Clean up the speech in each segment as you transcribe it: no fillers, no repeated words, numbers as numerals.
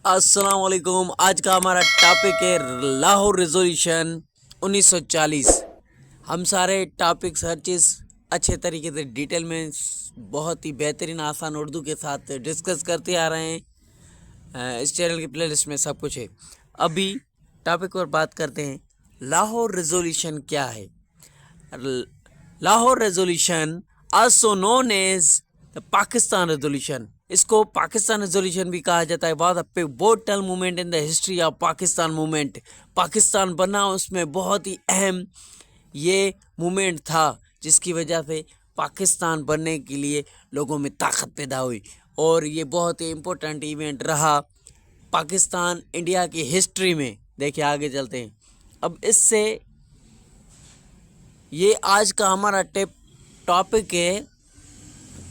अस्सलाम वालेकुम। आज का हमारा टॉपिक है लाहौर रेजोल्यूशन 1940। हम सारे टॉपिक्स हर चीज़ अच्छे तरीके से डिटेल में बहुत ही बेहतरीन आसान उर्दू के साथ डिस्कस करते आ रहे हैं। इस चैनल की प्लेलिस्ट में सब कुछ है। अभी टॉपिक पर बात करते हैं, लाहौर रेजोल्यूशन क्या है। Lahore resolution also known as the Pakistan resolution, इसको पाकिस्तान रेजोल्यूशन भी कहा जाता है। Was a pivotal movement in the history of Pakistan movement. Pakistan बना उसमें बहुत ही अहम ये मूवमेंट था, जिसकी वजह से पाकिस्तान बनने के लिए लोगों में ताकत पैदा हुई और ये बहुत ही इम्पोर्टेंट इवेंट रहा पाकिस्तान इंडिया की हिस्ट्री में। देखिए आगे चलते हैं। अब इससे ये आज का हमारा टॉपिक है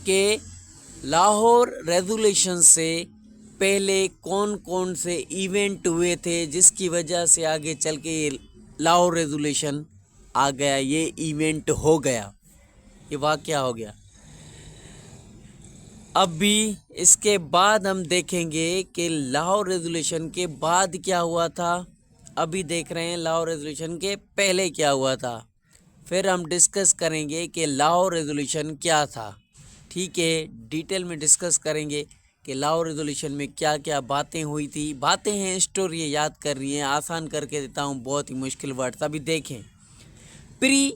कि लाहौर रेजोल्यूशन से पहले कौन कौन से इवेंट हुए थे, जिसकी वजह से आगे चल के ये लाहौर रेजोल्यूशन आ गया, ये इवेंट हो गया, ये वाक़या हो गया। अब भी इसके बाद हम देखेंगे कि लाहौर रेजोल्यूशन के बाद क्या हुआ था। अभी देख रहे हैं लाहौर रेजोल्यूशन के पहले क्या हुआ था, फिर हम डिस्कस करेंगे कि लाहौर रेजोल्यूशन क्या था। ठीक है, डिटेल में डिस्कस करेंगे कि लाहौर रेजोल्यूशन में क्या क्या बातें हुई थी। बातें हैं, स्टोरी याद कर रही हैं, आसान करके देता हूँ, बहुत ही मुश्किल वर्ड्स। अभी देखें, प्री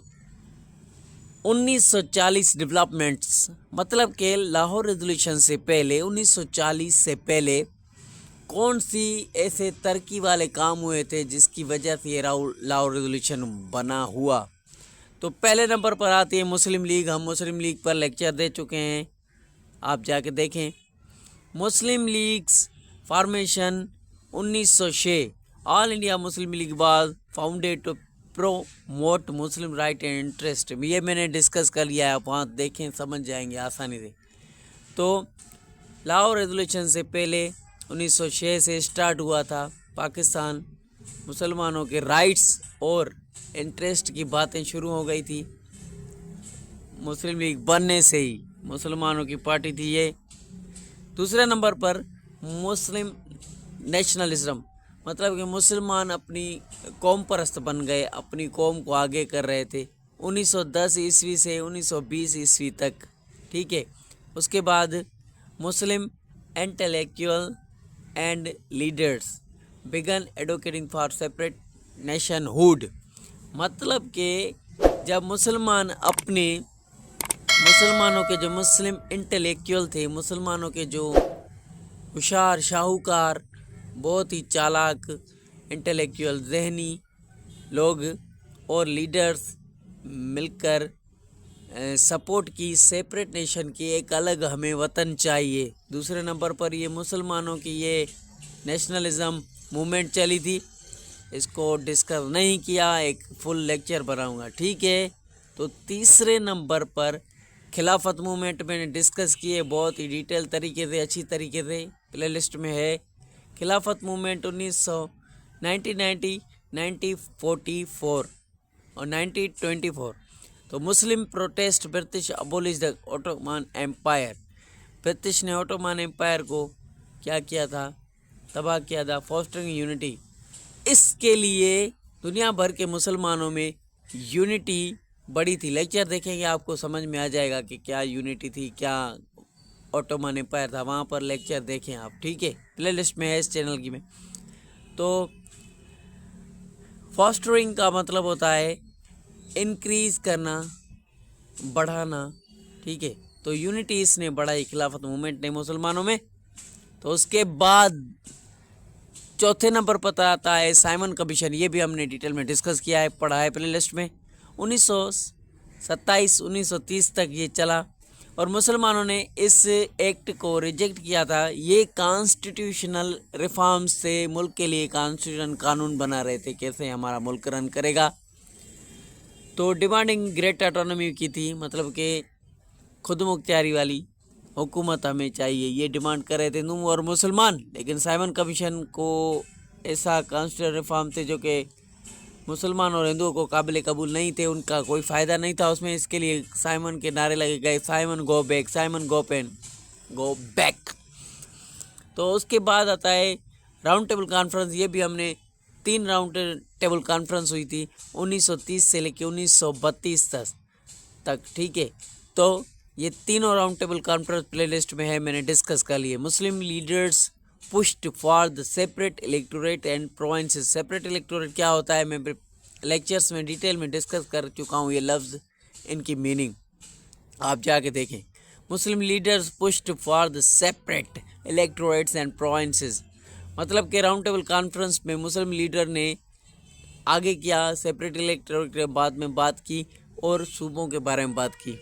1940 डेवलपमेंट्स, मतलब कि लाहौर रेजोल्यूशन से पहले 1940 से पहले कौन सी ऐसे तरक्की वाले काम हुए थे जिसकी वजह से ये लाहौर रेजोल्यूशन बना हुआ। तो पहले नंबर पर आती है मुस्लिम लीग। हम मुस्लिम लीग पर लेक्चर दे चुके हैं, आप जाके देखें। Muslim League's formation 1906। All India Muslim League was founded to promote Muslim right and interest. ये मैंने डिस्कस कर लिया है, आप वहाँ देखें, समझ जाएंगे आसानी से। तो लाहौर रेजोल्यूशन से पहले 1906 से स्टार्ट हुआ था। पाकिस्तान मुसलमानों के राइट्स और इंटरेस्ट की बातें शुरू हो गई थी। मुस्लिम लीग बनने से ही मुसलमानों की पार्टी थी ये। दूसरे नंबर पर मुस्लिम नेशनलिज्म, मतलब कि मुसलमान अपनी कौम परस्त बन गए, अपनी कौम को आगे कर रहे थे 1910 ईस्वी से 1920 ईस्वी तक। ठीक है, उसके बाद Muslim intellectual and leaders began advocating for separate nationhood, मतलब कि जब मुसलमानों के जो मुस्लिम इंटेलेक्चुअल थे, मुसलमानों के जो होशियार, शाहूकार, बहुत ही चालाक, इंटेलेक्चुअल, जहनी लोग और लीडर्स मिलकर सपोर्ट की सेपरेट नेशन की, एक अलग हमें वतन चाहिए। दूसरे नंबर पर ये मुसलमानों की ये नेशनलिज्म मूवमेंट चली थी, इसको डिस्कस नहीं किया, एक फुल लेक्चर बनाऊंगा। ठीक है, तो तीसरे नंबर पर खिलाफत मूवमेंट मैंने डिस्कस किए बहुत ही डिटेल तरीके से, अच्छी तरीके से, प्लेलिस्ट में है। खिलाफत मूवमेंट 1990, 1944 और 1924। तो Muslim protest British abolish the Ottoman empire. British ने ओटोमन एम्पायर को क्या किया था, तबाह किया था। फॉस्टरिंग यूनिटी, इसके लिए दुनिया भर के मुसलमानों में यूनिटी बड़ी थी। लेक्चर देखेंगे आपको समझ में आ जाएगा कि क्या यूनिटी थी, क्या ओटोमन एम्पायर था, वहाँ पर लेक्चर देखें आप। ठीक है, प्लेलिस्ट में है इस चैनल की में। तो फॉस्टरिंग का मतलब होता है इंक्रीज करना, बढ़ाना। ठीक है, तो यूनिटी इसने बढ़ाई, खिलाफत मूवमेंट ने मुसलमानों में। तो उसके बाद चौथे नंबर पर आता है साइमन कमीशन। ये भी हमने डिटेल में डिस्कस किया है, पढ़ा है प्लेलिस्ट में। 1927 1930 तक ये चला और मुसलमानों ने इस एक्ट को रिजेक्ट किया था। ये कॉन्स्टिट्यूशनल रिफॉर्म्स से मुल्क के लिए कॉन्स्टिट्यूशन कानून बना रहे थे, कैसे हमारा मुल्क रन करेगा। तो डिमांडिंग ग्रेट ऑटोनॉमी की थी, मतलब कि खुद मुख्तियारी वाली हुकूमत हमें चाहिए, ये डिमांड कर रहे थे तुम और मुसलमान। लेकिन साइमन कमीशन को ऐसा कॉन्स्टिट्यूशनल रिफॉर्म थे जो कि मुसलमान और हिंदुओं को काबिल कबूल नहीं थे, उनका कोई फ़ायदा नहीं था उसमें। इसके लिए साइमन के नारे लगे गए, Simon go back, Simon go back. तो उसके बाद आता है राउंड टेबल कॉन्फ्रेंस, ये भी हमने 3 राउंड टेबल कॉन्फ्रेंस हुई थी 1930 से लेके 1932 तक, ठीक है। तो ये तीनों राउंड टेबल कॉन्फ्रेंस प्लेलिस्ट में है, मैंने डिस्कस कर लिए। मुस्लिम leaders pushed for the separate electorate and provinces. Separate electorate क्या होता है, मैं लेक्चर्स में डिटेल में डिस्कस कर चुका हूँ, ये लफ्ज़, इनकी मीनिंग आप जाके देखें। मुस्लिम leaders pushed for the separate electorates and provinces, मतलब कि राउंड टेबल कॉन्फ्रेंस में मुस्लिम लीडर ने आगे किया, सेपरेट इलेक्टोरेट के बाद में बात की और सूबों के बारे में बात की।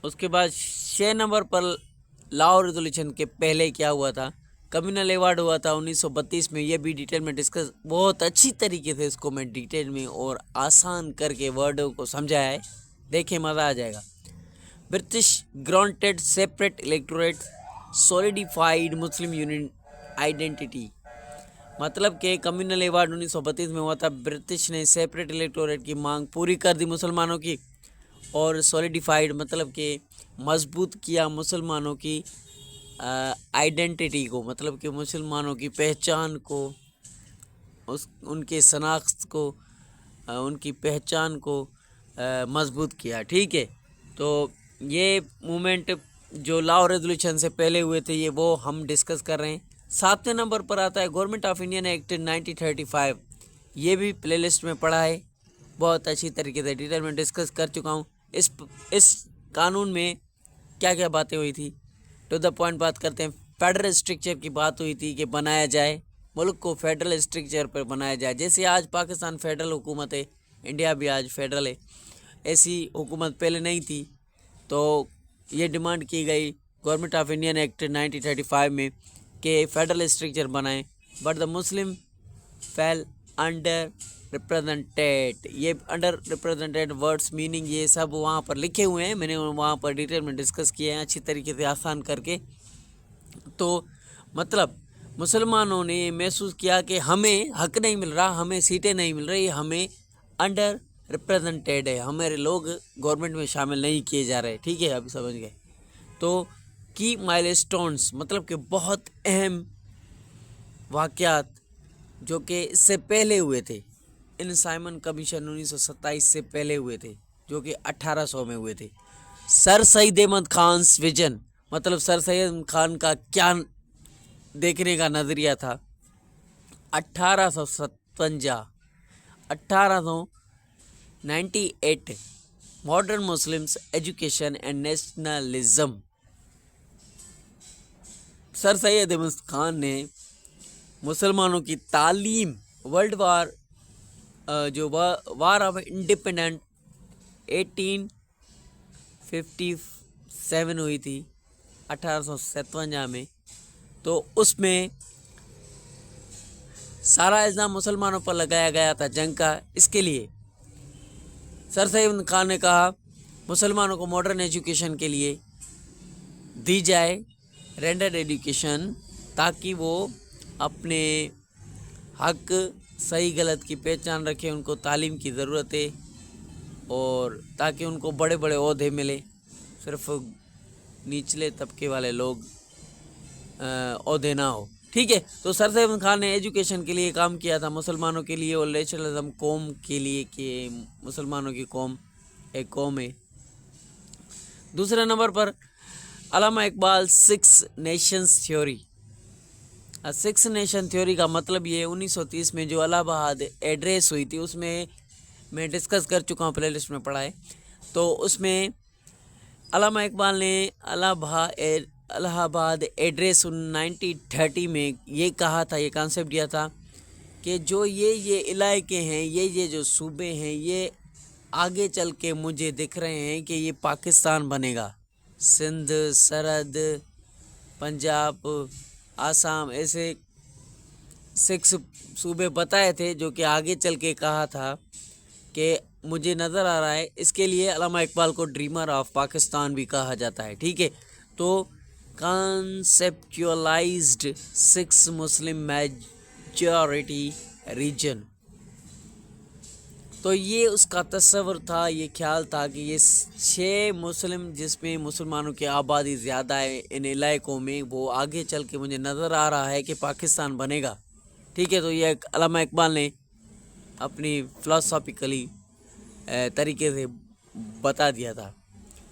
उसके बाद 6 नंबर पर लाहौर रेजोल्यूशन के पहले क्या हुआ था, कम्युनल अवार्ड हुआ था 1932 में, ये भी डिटेल में डिस्कस, बहुत अच्छी तरीके से इसको मैं डिटेल में और आसान करके वर्डों को समझाया है, देखें मज़ा आ जाएगा। British granted separate electorate solidified Muslim union identity, मतलब कि कम्युनल अवार्ड 1932 में हुआ था, ब्रिटिश ने सेपरेट इलेक्टोरेट की मांग पूरी कर दी मुसलमानों की, और सॉलिडिफाइड मतलब कि मजबूत किया मुसलमानों की आइडेंटिटी को, मतलब कि मुसलमानों की पहचान को, उनके शनाख्त को, उनकी पहचान को मजबूत किया, ठीक है। तो ये मूवमेंट जो लाहौर रेजोल्यूशन से पहले हुए थे, ये वो हम डिस्कस कर रहे हैं। 7वें नंबर पर आता है गवर्नमेंट ऑफ इंडियन एक्ट 1935, ये भी प्लेलिस्ट में पढ़ा है, बहुत अच्छी तरीके से डिटेल में डिस्कस कर चुका हूँ। इस कानून में क्या क्या बातें हुई थी, टू द पॉइंट बात करते हैं। फेडरल स्ट्रक्चर की बात हुई थी कि बनाया जाए, मुल्क को फेडरल स्ट्रक्चर पर बनाया जाए, जैसे आज पाकिस्तान फेडरल हुकूमत है, इंडिया भी आज फेडरल है, ऐसी हुकूमत पहले नहीं थी। तो ये डिमांड की गई गवर्नमेंट ऑफ इंडियन एक्ट 1935 में कि फेडरल स्ट्रक्चर बनाएं, but the Muslim fail under represented, ये अंडर रिप्रेजेंटेड वर्ड्स मीनिंग ये सब वहाँ पर लिखे हुए हैं, मैंने वहाँ पर डिटेल में डिस्कस किए हैं अच्छी तरीके से आसान करके। तो मतलब मुसलमानों ने महसूस किया कि हमें हक नहीं मिल रहा, हमें सीटें नहीं मिल रही, हमें अंडर रिप्रेजेंटेड है, हमारे लोग गवर्नमेंट में शामिल नहीं किए जा रहे, ठीक है, अभी समझ गए। तो की माइलस्टोन्स, मतलब कि बहुत अहम वाक़यात जो कि इससे पहले हुए थे, इन साइमन कमीशन 1927 से पहले हुए थे, जो कि 1800 में हुए थे। सर सईद अहमद खान विजन, मतलब सर सईद अहमद खान का क्या देखने का नज़रिया था। 1898 modern Muslims education and nationalism, sir Syed Ahmad Khan ने मुसलमानों की तालीम, वर्ल्ड वार जो वार ऑफ इंडिपेंडेंट 1857 हुई थी 1857 में, तो उसमें सारा इल्ज़ाम मुसलमानों पर लगाया गया था जंग का। इसके लिए सर सैयद अहमद खान ने कहा मुसलमानों को मॉडर्न एजुकेशन के लिए दी जाए, रेंडर्ड एजुकेशन, ताकि वो अपने हक सही गलत की पहचान रखें, उनको तालीम की ज़रूरत है, और ताकि उनको बड़े बड़े ओहदे मिले, सिर्फ निचले तबके वाले लोग ओहदे ना हो, ठीक है। तो सर सैयद अहमद खान ने एजुकेशन के लिए काम किया था मुसलमानों के लिए और नेशनलिज्म कौम के लिए, कि मुसलमानों की कौम एक कौम है। दूसरे नंबर पर Allama Iqbal 6 nations theory. 6 nation theory का मतलब ये 1930 में जो इलाहाबाद एड्रेस हुई थी, उसमें मैं डिस्कस कर चुका हूँ, प्लेलिस्ट में पढ़ा है। तो उसमें अल्लामा इकबाल ने इलाहाबाद एड्रेस 1930 में ये कहा था, ये कॉन्सेप्ट दिया था कि जो ये इलाके हैं, ये जो सूबे हैं, ये आगे चल के मुझे दिख रहे हैं कि ये पाकिस्तान बनेगा। सिंध, सरहद, पंजाब, आसाम, ऐसे 6 सूबे बताए थे, जो कि आगे चल के कहा था कि मुझे नज़र आ रहा है। इसके लिए अल्लामा इकबाल को ड्रीमर ऑफ पाकिस्तान भी कहा जाता है, ठीक है। तो कॉन्सेप्चुअलाइज्ड 6 मुस्लिम मेजॉरिटी रीजन, تو یہ اس کا تصور تھا، یہ خیال تھا کہ یہ 6 مسلم جس میں مسلمانوں کی آبادی زیادہ ہے ان علاقوں میں، وہ آگے چل کے مجھے نظر آ رہا ہے کہ پاکستان بنے گا. ٹھیک ہے، تو یہ علامہ اقبال نے اپنی فلسافیکلی طریقے سے بتا دیا تھا.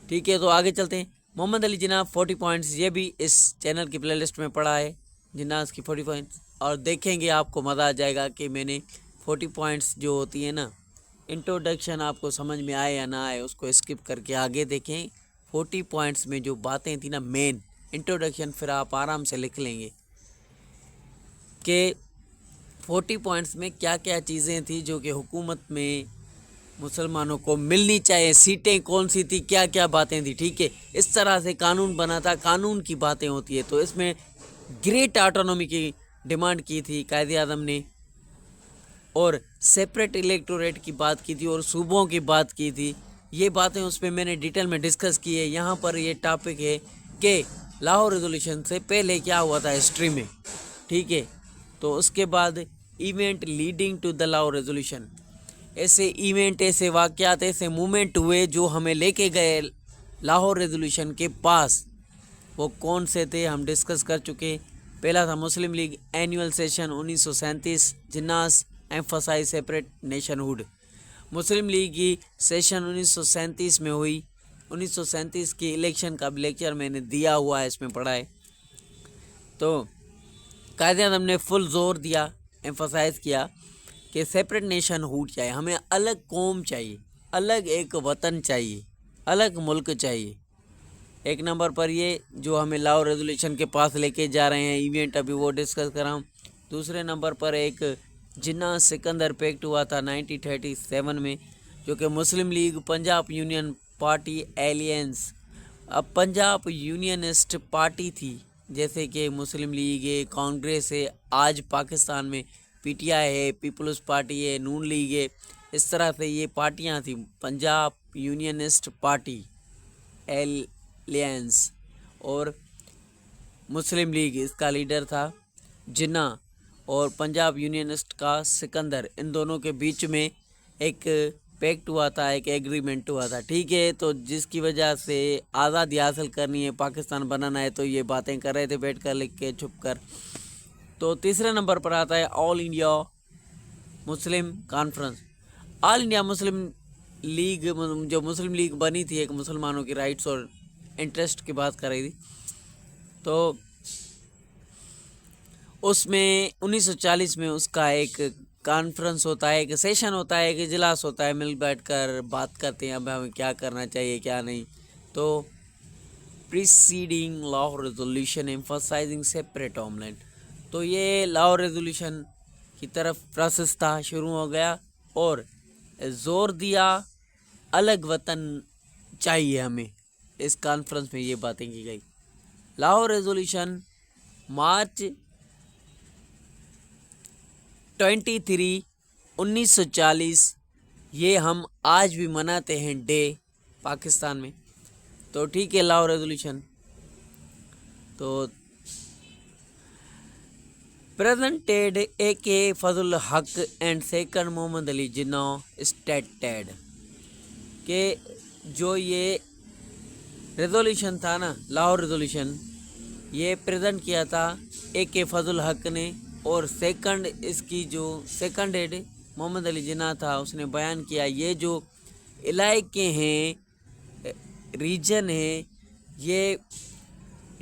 ٹھیک ہے، تو آگے چلتے ہیں. محمد علی جناح 40 پوائنٹس، یہ بھی اس چینل کی پلے لسٹ میں پڑا ہے، جناح کی 40 پوائنٹس. اور دیکھیں گے آپ کو مزہ آ جائے گا کہ میں نے 40 پوائنٹس جو ہوتی ہیں نا، انٹروڈکشن آپ کو سمجھ میں آئے یا نہ آئے اس کو اسکپ کر کے آگے دیکھیں. 40 پوائنٹس میں جو باتیں تھیں نا مین انٹروڈکشن، پھر آپ آرام سے لکھ لیں گے کہ 40 پوائنٹس میں کیا کیا چیزیں تھیں جو کہ حکومت میں مسلمانوں کو ملنی چاہیے، سیٹیں کون سی تھی، کیا کیا باتیں تھیں. ٹھیک ہے، اس طرح سے قانون بنا تھا، قانون کی باتیں ہوتی ہے. تو اس میں گریٹ آٹونومی کی ڈیمانڈ کی تھی قائد اعظم نے، اور سیپریٹ الیکٹوریٹ کی بات کی تھی، اور صوبوں کی بات کی تھی. یہ باتیں اس پہ میں نے ڈیٹیل میں ڈسکس کی ہے. یہاں پر یہ ٹاپک ہے کہ لاہور ریزولوشن سے پہلے کیا ہوا تھا ہسٹری میں. ٹھیک ہے، تو اس کے بعد event leading to the Lahore resolution, ایسے ایونٹ، ایسے واقعات، ایسے مومنٹ ہوئے جو ہمیں لے کے گئے لاہور ریزولوشن کے پاس. وہ کون سے تھے ہم ڈسکس کر چکے. پہلا تھا مسلم لیگ اینیول سیشن 1937، جناح ایمفسائز سیپریٹ نیشن ہوڈ. مسلم لیگ کی سیشن 1937 میں ہوئی. 1937 کی الیکشن کا لیکچر میں نے دیا ہوا ہے، اس میں پڑھا ہے. تو قائد اعظم نے فل زور دیا، ایمفسائز کیا کہ سیپریٹ نیشن ہوڈ چاہیے، ہمیں الگ قوم چاہیے، الگ ایک وطن چاہیے، الگ ملک چاہیے. ایک نمبر پر یہ جو ہمیں لاہور ریزولوشن کے پاس لے کے جا رہے ہیں ایونٹ، ابھی وہ ڈسکس کر رہا ہوں. دوسرے نمبر پر ایک جناح سکندر پیکٹ ہوا تھا 1937 میں، جو کہ Muslim League Punjab union party alliance. اب پنجاب یونینسٹ پارٹی تھی، جیسے کہ مسلم لیگ ہے، کانگریس ہے، آج پاکستان میں پی ٹی آئی ہے، پیپلز پارٹی ہے، نون لیگ ہے. اس طرح سے یہ پارٹیاں تھیں. پنجاب یونینسٹ پارٹی ایلینس اور مسلم لیگ، اس کا لیڈر تھا جناح، اور پنجاب یونینسٹ کا سکندر. ان دونوں کے بیچ میں ایک پیکٹ ہوا تھا، ایک ایگریمنٹ ہوا تھا. ٹھیک ہے، تو جس کی وجہ سے آزادی حاصل کرنی ہے، پاکستان بنانا ہے، تو یہ باتیں کر رہے تھے بیٹھ کر لکھ کے چھپ کر. تو تیسرے نمبر پر آتا ہے آل انڈیا مسلم کانفرنس. آل انڈیا مسلم لیگ، جو مسلم لیگ بنی تھی، ایک مسلمانوں کی رائٹس اور انٹرسٹ کی بات کر رہی تھی. تو اس میں 1940 میں اس کا ایک کانفرنس ہوتا ہے، ایک سیشن ہوتا ہے، ایک اجلاس ہوتا ہے، مل بیٹھ کر بات کرتے ہیں اب ہمیں کیا کرنا چاہیے کیا نہیں. تو preceding Lahore resolution emphasising separate homeland, تو یہ لاہور ریزولوشن کی طرف پروسیس تھا، شروع ہو گیا، اور زور دیا الگ وطن چاہیے ہمیں. اس کانفرنس میں یہ باتیں کی گئی. لاہور ریزولوشن مارچ 23 1940، یہ ہم آج بھی مناتے ہیں ڈے پاکستان میں. تو ٹھیک ہے، لاہور ریزولوشن. تو پریزنٹیڈ اے کے فضل الحق and second Muhammad Ali Jinnah stated کہ جو یہ ریزولوشن تھا نا، لاہور ریزولوشن، یہ پریزنٹ کیا تھا اے کے فضل الحق نے، اور سیکنڈ اس کی جو سیکنڈ ہیڈ محمد علی جناح تھا، اس نے بیان کیا یہ جو علاقے ہیں، ریجن ہیں، یہ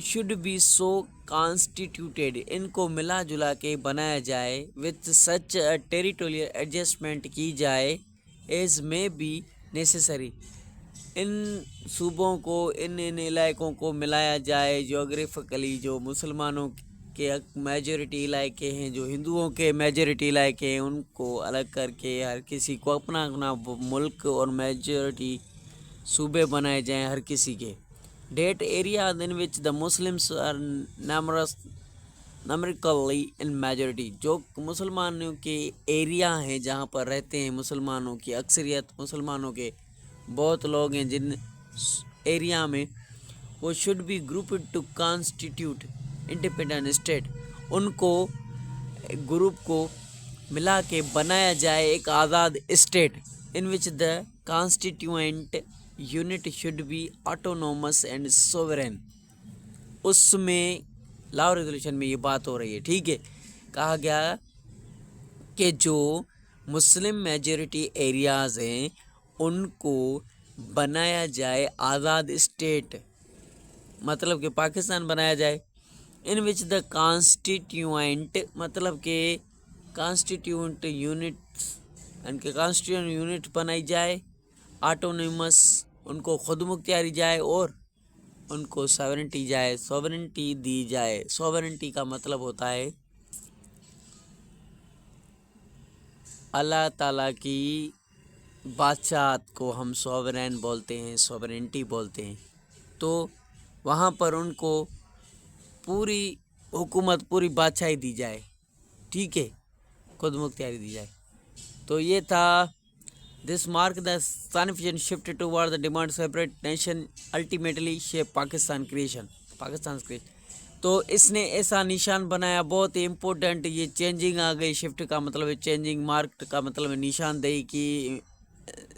شوڈ بی سو کانسٹیٹیوٹیڈ، ان کو ملا جلا کے بنایا جائے، وتھ سچ ٹیریٹوریل ایڈجسٹمنٹ کی جائے ایز میں بی نیسیسری. ان صوبوں کو، ان علاقوں کو ملایا جائے جیوگرافیکلی، جو مسلمانوں کے میجورٹی علاقے ہیں، جو ہندوؤں کے میجورٹی علاقے ہیں، ان کو الگ کر کے ہر کسی کو اپنا اپنا ملک اور میجورٹی صوبے بنائے جائیں ہر کسی کے. That area in which the Muslims are numerically in majority, جو مسلمانوں کے ایریا ہیں جہاں پر رہتے ہیں مسلمانوں کی اکثریت، مسلمانوں کے بہت لوگ ہیں جن ایریا میں، وہ should be grouped to constitute independent state, ان کو گروپ کو ملا کے بنایا جائے ایک آزاد state. in which the constituent unit should be autonomous and sovereign. उसमें लाहौर रेजोल्यूशन में ये बात हो रही है, ठीक है। कहा गया कि जो मुस्लिम मेजॉरिटी एरियाज़ हैं उनको बनाया जाए आज़ाद स्टेट, मतलब कि पाकिस्तान बनाया जाए। इन विच द कॉन्स्टिट्यूएंट, मतलब कि कॉन्स्टिट्यूएंट यूनिट्स, इनके कॉन्स्टिट्यूएंट यूनिट बनाई जाए, ऑटोनोमस, उनको खुद मुख्तियारी जाए, और उनको सॉवरेनिटी दी जाए। सॉवरेनिटी का मतलब होता है अल्लाह ताला की बादशाहत को हम सॉवरेन बोलते हैं, सॉवरेनिटी बोलते हैं। तो वहाँ पर उनको पूरी हुकूमत, पूरी बादशाही दी जाए, ठीक है, खुद मुख्तियारी दी जाए। तो ये था this mark the significant shift toward the demand separate nation ultimately shape Pakistan creation. तो इसने ऐसा निशान बनाया, बहुत ही इम्पोर्टेंट, ये चेंजिंग आ गई। शिफ्ट का मतलब है चेंजिंग, मार्क का मतलब है निशानदेही की,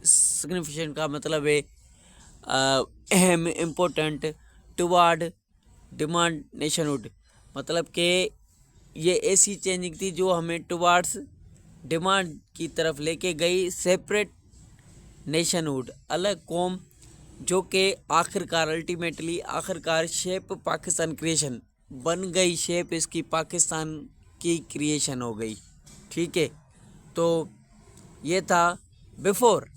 सिग्निफिकेंट का मतलब है अहम, इम्पोर्टेंट, टुवार्ड डिमांड नेशनहुड, मतलब कि ये ऐसी चेंजिंग थी जो हमें टुवार्ड्स डिमांड की तरफ लेके गई। सेपरेट नेशनहुड, अलग कौम, जो कि आखिरकार अल्टीमेटली आखिरकार शेप पाकिस्तान क्रिएशन बन गई। शेप इसकी पाकिस्तान की क्रिएशन हो गई, ठीक है। तो ये था before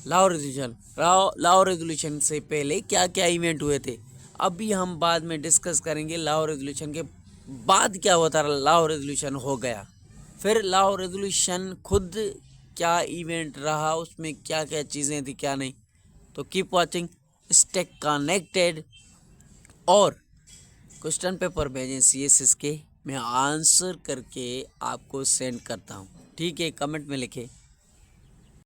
Lahore resolution. Lahore resolution से पहले क्या क्या इवेंट हुए थे, अभी हम बाद में डिस्कस करेंगे। लाहौर रेजोल्यूशन के बाद क्या हुआ था, लाहौर रेजोल्यूशन हो गया, फिर लाहौर रेजोल्यूशन खुद क्या इवेंट रहा, उसमें क्या क्या चीज़ें थी, क्या नहीं। तो कीप वॉचिंग, स्टे कनेक्टेड, और क्वेश्चन पेपर भेजें CSS के, मैं आंसर करके आपको सेंड करता हूँ, ठीक है। कमेंट में लिखें।